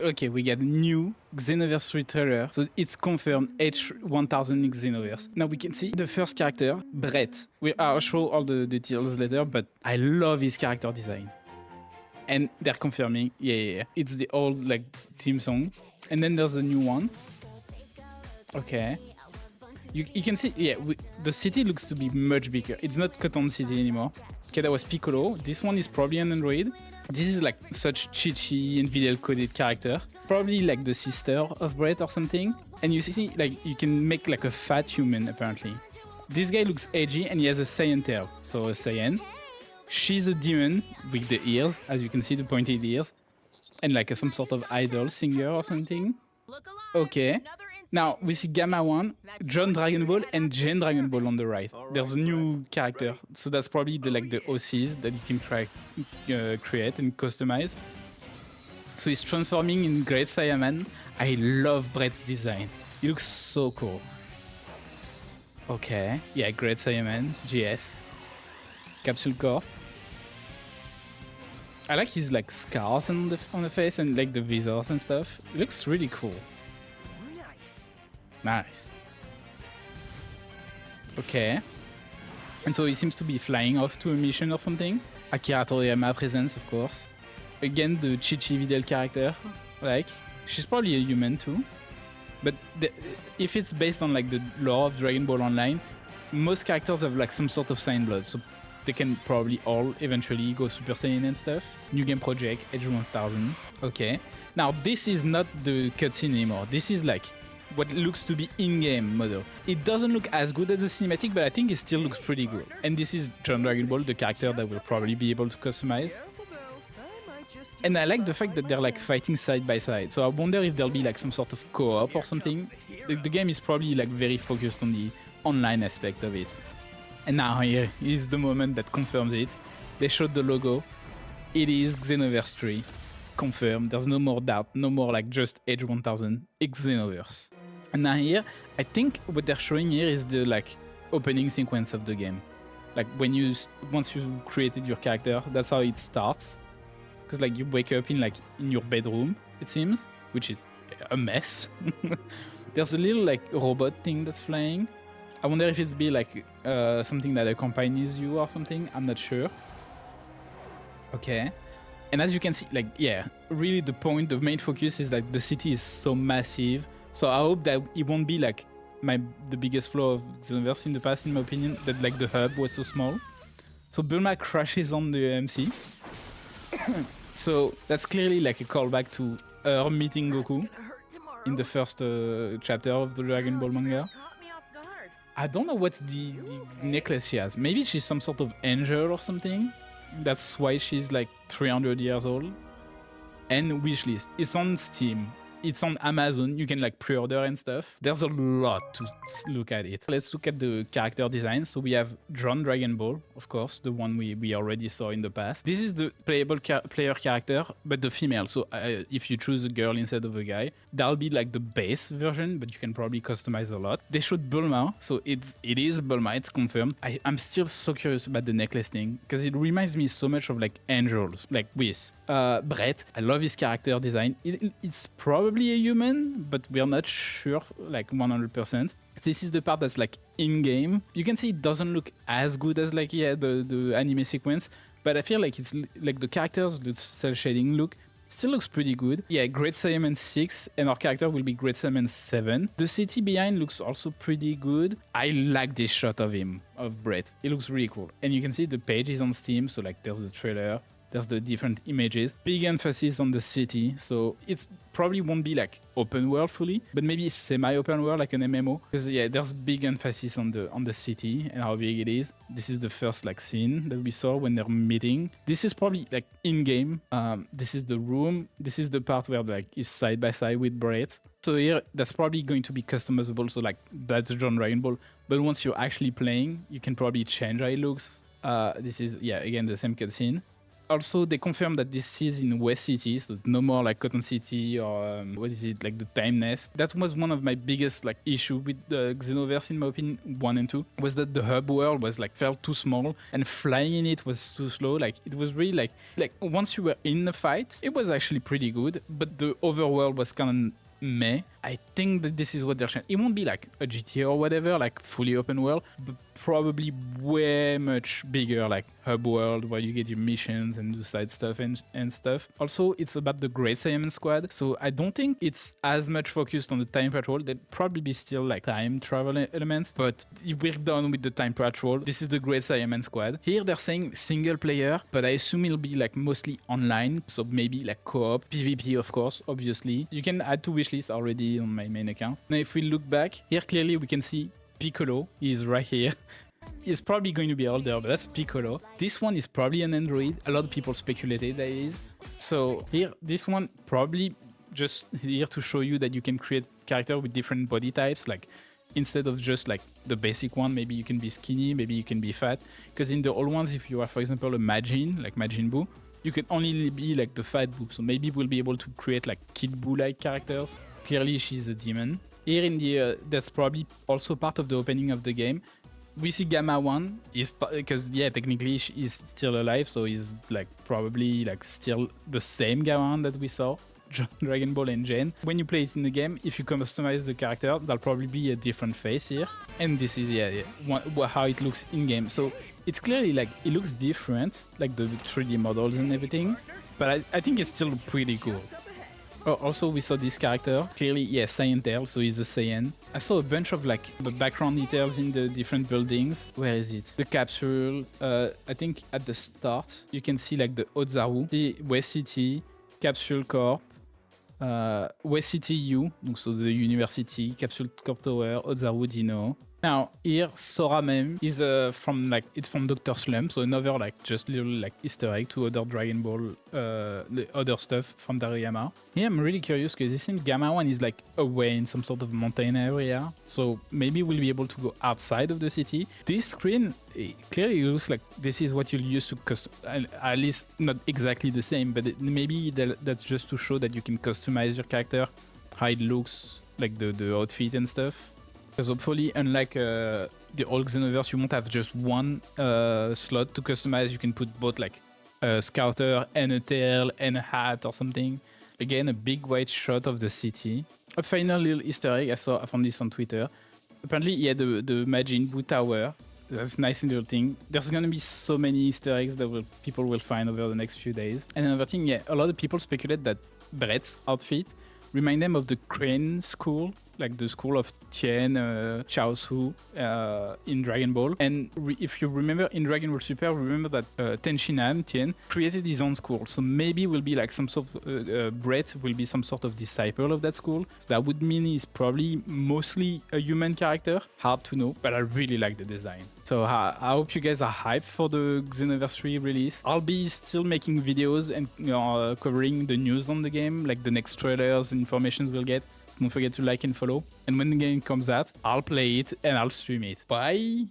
Okay, we get a new Xenoverse 3 trailer, so it's confirmed H1000 in Xenoverse. Now we can see the first character, Brett. I'll show all the details later, but I love his character design. And they're confirming, yeah. It's the old like theme song. And then there's a new one. Okay. You can see, yeah, the city looks to be much bigger. It's not Cotton City anymore. Okay, that was Piccolo. This one is probably an android. This is like such Chi-Chi and Videl coded character. Probably like the sister of Brett or something. And you see, like, you can make like a fat human apparently. This guy looks edgy and he has a Saiyan tail, so a Saiyan. She's a demon with the ears, as you can see, the pointed ears. And like some sort of idol singer or something. Okay. Now, we see Gamma 1, John Dragon Ball, and Jane Dragon Ball on the right. There's a new character, so that's probably the OCs that you can create and customize. So he's transforming in Great Saiyaman. I love Brett's design. He looks so cool. Okay, yeah, Great Saiyaman, GS. Capsule Core. I like his like scars on the face and like the visors and stuff. It looks really cool. Nice. Okay. And so he seems to be flying off to a mission or something. Akira Toriyama presents, of course. Again, the Chi-Chi Videl character. Like, she's probably a human too. But if it's based on like the lore of Dragon Ball Online, most characters have like some sort of Saiyan blood. So they can probably all eventually go Super Saiyan and stuff. New game project, Edge 1000. Okay. Now, this is not the cutscene anymore. This is like what looks to be in-game model. It doesn't look as good as the cinematic, but I think it still looks pretty good. And this is John Dragon Ball, the character that we'll probably be able to customize. And I like the fact that they're like fighting side by side. So I wonder if there'll be like some sort of co-op or something. The game is probably like very focused on the online aspect of it. And now here is the moment that confirms it. They showed the logo. It is Xenoverse 3. Confirmed. There's no more doubt. No more like just Edge 1000. It's Xenoverse. And now here, I think what they're showing here is the like opening sequence of the game. Like when once you created your character, that's how it starts. Because like you wake up in your bedroom, it seems, which is a mess. There's a little like robot thing that's flying. I wonder if it's be like something that accompanies you or something. I'm not sure. Okay. And as you can see, like, yeah, really the main focus is that the city is so massive. So I hope that it won't be like the biggest flaw of Xenoverse in the past, in my opinion, that like the hub was so small. So Bulma crashes on the MC. So that's clearly like a callback to her meeting Goku in the first chapter of the Dragon Ball manga. I don't know what's the necklace she has. Maybe she's some sort of angel or something. That's why she's like 300 years old. And wishlist. It's on Steam. It's on Amazon. You can like pre-order and stuff. There's a lot to look at it. Let's look at the character design. So we have John Dragon Ball, of course, the one we already saw in the past. This is the playable player character, but the female. So if you choose a girl instead of a guy, that'll be like the base version, but you can probably customize a lot. They showed Bulma, so it is Bulma. It's confirmed. I'm still so curious about the necklace thing because it reminds me so much of like angels, like with Brett. I love his character design. It's probably a human, but we're not sure like 100%. This is the part that's like in-game. You can see it doesn't look as good as like, yeah, the anime sequence, but I feel like it's like the characters, the cell shading look still looks pretty good. Yeah, Great Saiyaman 6 and our character will be Great Saiyaman 7. The city behind looks also pretty good. I like this shot of him, of Brett. It looks really cool. And you can see the page is on Steam, so like there's the trailer. There's the different images. Big emphasis on the city, so it probably won't be like open world fully, but maybe semi-open world like an MMO. Because yeah, there's big emphasis on the city and how big it is. This is the first like scene that we saw when they're meeting. This is probably like in-game. This is the room. This is the part where like is side by side with Brett. So here, that's probably going to be customizable. So like that's John Dragon Ball. But once you're actually playing, you can probably change how it looks. This is, yeah, again, the same cutscene. Also, they confirmed that this is in West City, so no more like Cotton City or what is it, like the Time Nest. That was one of my biggest like issue with the Xenoverse, in my opinion, 1 and 2, was that the hub world was like felt too small and flying in it was too slow. Like it was really like once you were in the fight, it was actually pretty good, but the overworld was kind of meh. I think that this is what they're trying. It won't be like a GTA or whatever, like fully open world, but probably way much bigger, like hub world where you get your missions and do side stuff and stuff. Also, it's about the Great Saiyaman Squad, so I don't think it's as much focused on the time patrol. There'd probably be still like time travel elements, but we're done with the time patrol. This is the Great Saiyaman Squad. Here they're saying single player, but I assume it'll be like mostly online, so maybe like co-op, PvP of course, obviously. You can add to wishlist already on my main account. Now if we look back, here clearly we can see Piccolo is right here. He's probably going to be older, but that's Piccolo. This one is probably an android. A lot of people speculated that it is. So here, this one probably just here to show you that you can create character with different body types. Like instead of just like the basic one, maybe you can be skinny, maybe you can be fat. Because in the old ones, if you are, for example, a Majin, like Majin Buu, you can only be like the fat Buu. So maybe we'll be able to create like Kid Buu-like characters. Clearly, she's a demon. Here in the that's probably also part of the opening of the game. We see Gamma 1 is because yeah, technically he's still alive, so he's like probably like still the same Gamma 1 that we saw, Dragon Ball and Gen. When you play it in the game, if you customize the character, there'll probably be a different face here. And this is how it looks in game. So it's clearly like it looks different, like the 3D models and everything. But I think it's still pretty cool. Oh, also, we saw this character. Clearly, yeah, Saiyan Tail, so he's a Saiyan. I saw a bunch of like the background details in the different buildings. Where is it? The capsule. I think at the start, you can see like the Ozaru, the West City, Capsule Corp, West City U, so the University, Capsule Corp Tower, Ozaru Dino. Now here Sora meme is from like it's from Dr. Slump, so another like just little like Easter egg to other Dragon Ball, the other stuff from Daruyama. Here I'm really curious because it seems Gamma 1 is like away in some sort of mountain area, so maybe we'll be able to go outside of the city. This screen clearly looks like this is what you'll use to custom, at least not exactly the same, but maybe that's just to show that you can customize your character, how it looks, like the outfit and stuff. Because hopefully, unlike the old Xenoverse, you won't have just one slot to customize. You can put both like a scouter and a tail and a hat or something. Again, a big white shot of the city. A final little Easter egg, I found this on Twitter. Apparently, yeah, the Majin Buu Tower. That's a nice little thing. There's gonna be so many Easter eggs that people will find over the next few days. And another thing, yeah, a lot of people speculate that Brett's outfit remind them of the Crane School, like the school of Tien, Chaozu in Dragon Ball. And if you remember in Dragon Ball Super, remember that Tenshinhan, Tien, created his own school. So maybe will be like some sort of, Brett will be some sort of disciple of that school. So that would mean he's probably mostly a human character. Hard to know, but I really like the design. So I hope you guys are hyped for the Xenoverse 3 release. I'll be still making videos and covering the news on the game, like the next trailers and information we'll get. Don't forget to like and follow. And when the game comes out, I'll play it and I'll stream it. Bye!